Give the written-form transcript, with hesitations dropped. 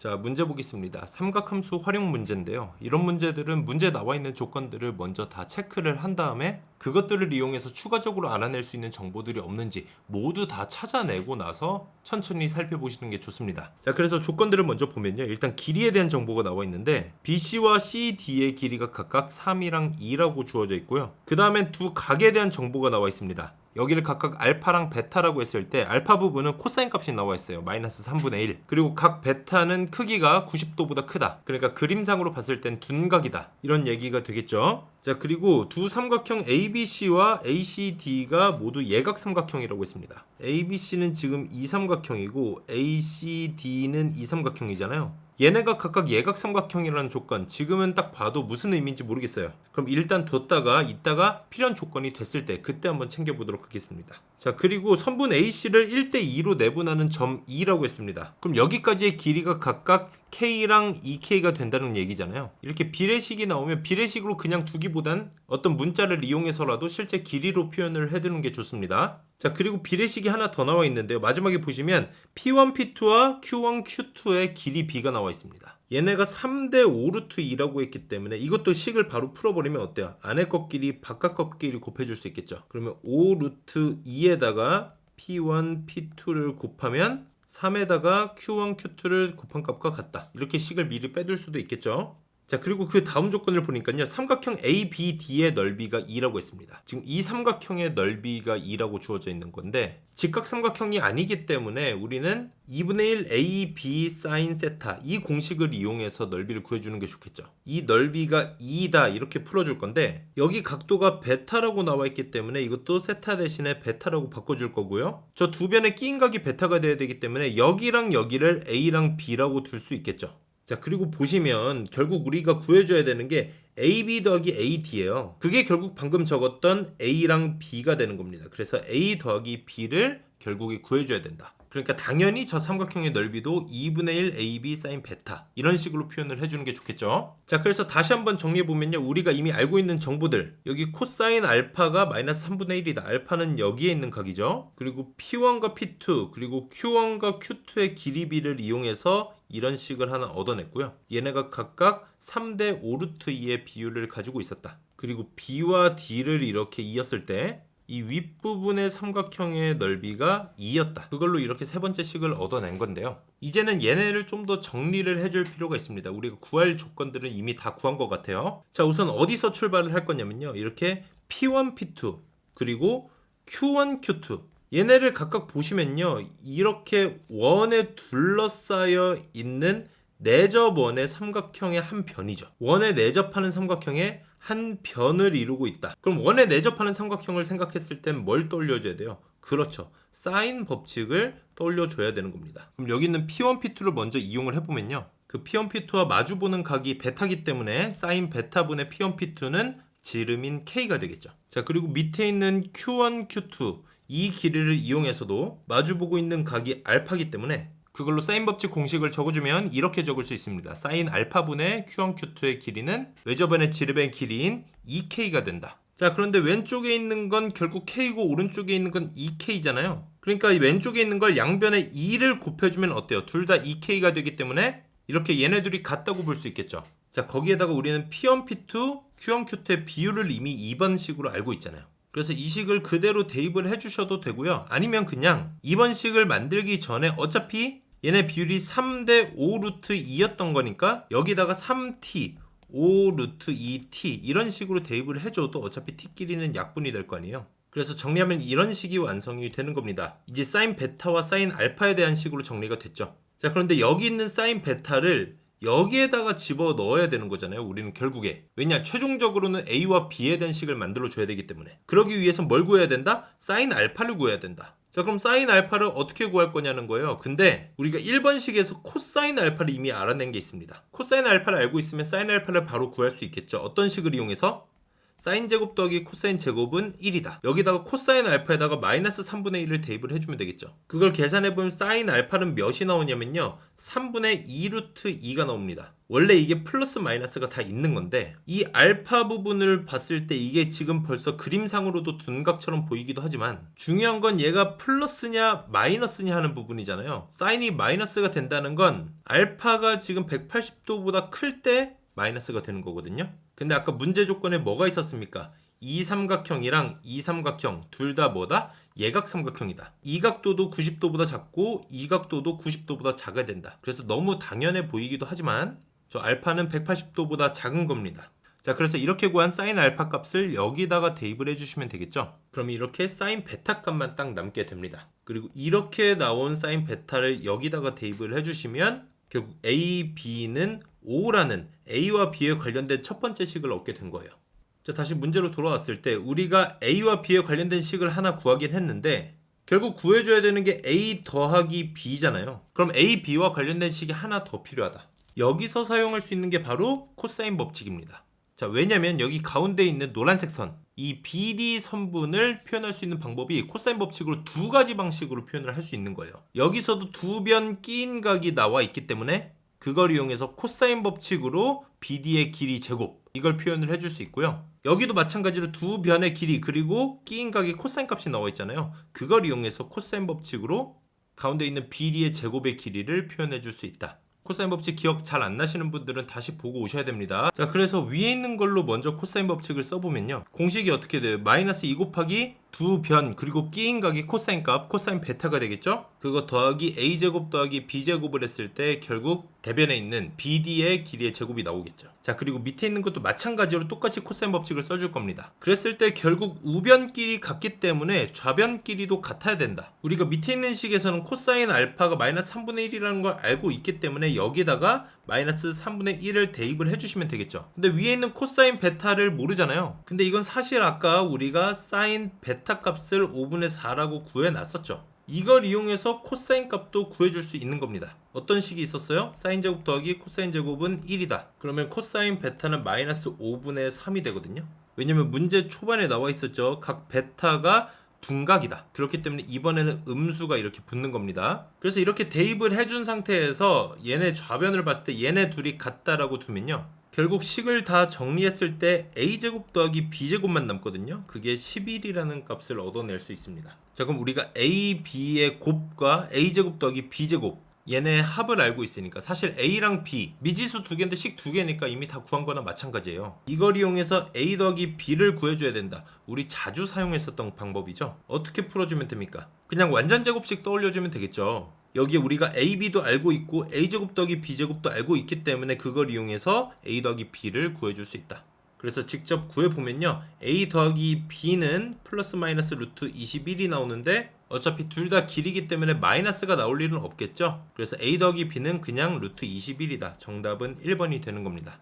자, 문제 보겠습니다. 삼각함수 활용 문제인데요. 이런 문제들은 문제에 나와 있는 조건들을 먼저 다 체크를 한 다음에 그것들을 이용해서 추가적으로 알아낼 수 있는 정보들이 없는지 모두 다 찾아내고 나서 천천히 살펴보시는 게 좋습니다. 자, 그래서 조건들을 먼저 보면요. 일단 길이에 대한 정보가 나와 있는데 BC와 CD의 길이가 각각 3이랑 2라고 주어져 있고요. 그 다음엔 두 각에 대한 정보가 나와 있습니다. 여기를 각각 알파랑 베타라고 했을 때 알파 부분은 코사인 값이 나와 있어요. 마이너스 3분의 1. 그리고 각 베타는 크기가 90도보다 크다. 그러니까 그림상으로 봤을 땐 둔각이다. 이런 얘기가 되겠죠. 자, 그리고 두 삼각형 ABC와 ACD가 모두 예각 삼각형이라고 했습니다. ABC는 지금 이 삼각형이고 ACD는 이 삼각형이잖아요. 얘네가 각각 예각 삼각형이라는 조건, 지금은 딱 봐도 무슨 의미인지 모르겠어요. 그럼 일단 뒀다가 이따가 필요한 조건이 됐을 때 그때 한번 챙겨보도록 하겠습니다. 자, 그리고 선분 AC를 1대2로 내분하는 점 E라고 했습니다. 그럼 여기까지의 길이가 각각 K랑 2K가 된다는 얘기잖아요. 이렇게 비례식이 나오면 비례식으로 그냥 두기보단 어떤 문자를 이용해서라도 실제 길이로 표현을 해두는 게 좋습니다. 자, 그리고 비례식이 하나 더 나와 있는데요. 마지막에 보시면 P1, P2와 Q1, Q2의 길이 B가 나와 있습니다. 얘네가 3대 5 루트 2라고 했기 때문에 이것도 식을 바로 풀어버리면 어때요? 안에 것끼리 바깥 것끼리 곱해줄 수 있겠죠. 그러면 5 루트 2에다가 P1, P2를 곱하면 3에다가 Q1, Q2를 곱한 값과 같다. 이렇게 식을 미리 빼둘 수도 있겠죠. 자, 그리고 그 다음 조건을 보니까요. 삼각형 ABD의 넓이가 2라고 했습니다. 지금 이 삼각형의 넓이가 2라고 주어져 있는 건데 직각삼각형이 아니기 때문에 우리는 2분의 1 AB sin 세타 이 공식을 이용해서 넓이를 구해주는 게 좋겠죠. 이 넓이가 2다 이렇게 풀어줄 건데 여기 각도가 베타라고 나와 있기 때문에 이것도 세타 대신에 베타라고 바꿔줄 거고요. 저 두 변의 끼인 각이 베타가 돼야 되기 때문에 여기랑 여기를 A랑 B라고 둘 수 있겠죠. 자, 그리고 보시면 결국 우리가 구해줘야 되는 게 AB 더하기 AD예요. 그게 결국 방금 적었던 A랑 B가 되는 겁니다. 그래서 A 더하기 B를 결국에 구해줘야 된다. 그러니까 당연히 저 삼각형의 넓이도 2분의 1 AB sin 베타 이런 식으로 표현을 해주는 게 좋겠죠. 자, 그래서 다시 한번 정리해보면요. 우리가 이미 알고 있는 정보들 여기 코사인 알파가 마이너스 3분의 1이다. 알파는 여기에 있는 각이죠. 그리고 P1과 P2 그리고 Q1과 Q2의 길이 B를 이용해서 이런 식을 하나 얻어냈고요. 얘네가 각각 3대 5 루트 2의 비율을 가지고 있었다. 그리고 B와 D를 이렇게 이었을 때 이 윗부분의 삼각형의 넓이가 2였다. 그걸로 이렇게 세 번째 식을 얻어낸 건데요. 이제는 얘네를 좀 더 정리를 해줄 필요가 있습니다. 우리가 구할 조건들은 이미 다 구한 것 같아요. 자, 우선 어디서 출발을 할 거냐면요. 이렇게 P1, P2 그리고 Q1, Q2 얘네를 각각 보시면요. 이렇게 원에 둘러싸여 있는 내접원의 삼각형의 한 변이죠. 원에 내접하는 삼각형의 한 변을 이루고 있다. 그럼 원에 내접하는 삼각형을 생각했을 땐 뭘 떠올려줘야 돼요? 그렇죠. 사인 법칙을 떠올려줘야 되는 겁니다. 그럼 여기 있는 P1, P2를 먼저 이용을 해보면요. 그 P1, P2와 마주보는 각이 베타기 때문에 사인 베타분의 P1, P2는 지름인 K가 되겠죠. 자, 그리고 밑에 있는 Q1, Q2 이 길이를 이용해서도 마주보고 있는 각이 알파기 때문에 그걸로 사인 법칙 공식을 적어주면 이렇게 적을 수 있습니다. 사인 알파분의 Q1, Q2의 길이는 외접원의 지름의 길이인 2K가 된다. 자, 그런데 왼쪽에 있는 건 결국 K고 오른쪽에 있는 건 2K잖아요. 그러니까 이 왼쪽에 있는 걸 양변에 2를 곱해주면 어때요? 둘 다 2K가 되기 때문에 이렇게 얘네들이 같다고 볼 수 있겠죠. 자, 거기에다가 우리는 P1, P2, Q1, Q2의 비율을 이미 2번 식으로 알고 있잖아요. 그래서 이 식을 그대로 대입을 해주셔도 되고요. 아니면 그냥 2번 식을 만들기 전에 어차피 얘네 비율이 3대 5 루트 2였던 거니까 여기다가 3t 5 루트 2t 이런 식으로 대입을 해줘도 어차피 t끼리는 약분이 될 거 아니에요. 그래서 정리하면 이런 식이 완성이 되는 겁니다. 이제 사인 베타와 사인 알파에 대한 식으로 정리가 됐죠. 자, 그런데 여기 있는 사인 베타를 여기에다가 집어 넣어야 되는 거잖아요. 우리는 결국에. 왜냐? 최종적으로는 A와 B에 대한 식을 만들어 줘야 되기 때문에. 그러기 위해서 뭘 구해야 된다? 사인 알파를 구해야 된다. 자, 그럼 사인 알파를 어떻게 구할 거냐는 거예요. 근데 우리가 1번식에서 코사인 알파를 이미 알아낸 게 있습니다. 코사인 알파를 알고 있으면 사인 알파를 바로 구할 수 있겠죠. 어떤 식을 이용해서? 사인 제곱 더하기 코사인 제곱은 1이다. 여기다가 코사인 알파에다가 마이너스 3분의 1을 대입을 해주면 되겠죠. 그걸 계산해보면 사인 알파는 몇이 나오냐면요, 3분의 2 루트 2가 나옵니다. 원래 이게 플러스 마이너스가 다 있는 건데 이 알파 부분을 봤을 때 이게 지금 벌써 그림상으로도 둔각처럼 보이기도 하지만 중요한 건 얘가 플러스냐 마이너스냐 하는 부분이잖아요. 사인이 마이너스가 된다는 건 알파가 지금 180도보다 클 때 마이너스가 되는 거거든요. 근데 아까 문제 조건에 뭐가 있었습니까? 이 삼각형이랑 이 삼각형 둘 다 뭐다? 예각 삼각형이다. 이 각도도 90도보다 작고 이 각도도 90도보다 작아야 된다. 그래서 너무 당연해 보이기도 하지만 저 알파는 180도보다 작은 겁니다. 자, 그래서 이렇게 구한 사인 알파 값을 여기다가 대입을 해주시면 되겠죠. 그럼 이렇게 사인 베타 값만 딱 남게 됩니다. 그리고 이렇게 나온 사인 베타를 여기다가 대입을 해주시면 결국 A, B는 5라는 A와 B에 관련된 첫 번째 식을 얻게 된 거예요. 자, 다시 문제로 돌아왔을 때 우리가 A와 B에 관련된 식을 하나 구하긴 했는데 결국 구해줘야 되는 게 A 더하기 B잖아요. 그럼 A, B와 관련된 식이 하나 더 필요하다. 여기서 사용할 수 있는 게 바로 코사인 법칙입니다. 자, 왜냐면 여기 가운데 있는 노란색 선, 이 BD 선분을 표현할 수 있는 방법이 코사인 법칙으로 두 가지 방식으로 표현을 할 수 있는 거예요. 여기서도 두 변 끼인 각이 나와 있기 때문에 그걸 이용해서 코사인 법칙으로 BD의 길이 제곱, 이걸 표현을 해줄 수 있고요. 여기도 마찬가지로 두 변의 길이 그리고 끼인 각의 코사인 값이 나와 있잖아요. 그걸 이용해서 코사인 법칙으로 가운데 있는 BD의 제곱의 길이를 표현해 줄 수 있다. 코사인 법칙 기억 잘 안 나시는 분들은 다시 보고 오셔야 됩니다. 자, 그래서 위에 있는 걸로 먼저 코사인 법칙을 써보면요, 공식이 어떻게 돼요? 마이너스 2 곱하기 두 변 그리고 끼인 각이 코사인 값, 코사인 베타가 되겠죠? 그거 더하기 A제곱 더하기 B제곱을 했을 때 결국 대변에 있는 BD의 길이의 제곱이 나오겠죠. 자, 그리고 밑에 있는 것도 마찬가지로 똑같이 코사인 법칙을 써줄 겁니다. 그랬을 때 결국 우변끼리 같기 때문에 좌변끼리도 같아야 된다. 우리가 밑에 있는 식에서는 코사인 알파가 마이너스 3분의 1이라는 걸 알고 있기 때문에 여기다가 마이너스 3분의 1을 대입을 해주시면 되겠죠. 근데 위에 있는 코사인 베타를 모르잖아요. 근데 이건 사실 아까 우리가 사인 베타 값을 5분의 4라고 구해놨었죠. 이걸 이용해서 코사인 값도 구해줄 수 있는 겁니다. 어떤 식이 있었어요? 사인 제곱 더하기 코사인 제곱은 1이다. 그러면 코사인 베타는 마이너스 5분의 3이 되거든요. 왜냐면 문제 초반에 나와 있었죠. 각 베타가 둔각이다. 그렇기 때문에 이번에는 음수가 이렇게 붙는 겁니다. 그래서 이렇게 대입을 해준 상태에서 얘네 좌변을 봤을 때 얘네 둘이 같다라고 두면요, 결국 식을 다 정리했을 때 A제곱 더하기 B제곱만 남거든요. 그게 11이라는 값을 얻어낼 수 있습니다. 자, 그럼 우리가 A, B의 곱과 A제곱 더하기 B제곱, 얘네 합을 알고 있으니까 사실 A랑 B, 미지수 두 개인데 식 두 개니까 이미 다 구한 거나 마찬가지예요. 이걸 이용해서 A 더하기 B를 구해줘야 된다. 우리 자주 사용했었던 방법이죠. 어떻게 풀어주면 됩니까? 그냥 완전 제곱식 떠올려주면 되겠죠. 여기에 우리가 A, B도 알고 있고 A제곱 더하기 B제곱도 알고 있기 때문에 그걸 이용해서 A 더하기 B를 구해줄 수 있다. 그래서 직접 구해보면요, A 더하기 B는 플러스 마이너스 루트 21이 나오는데 어차피 둘 다 길이기 때문에 마이너스가 나올 일은 없겠죠. 그래서 A 더하기 B는 그냥 루트 21이다. 정답은 1번이 되는 겁니다.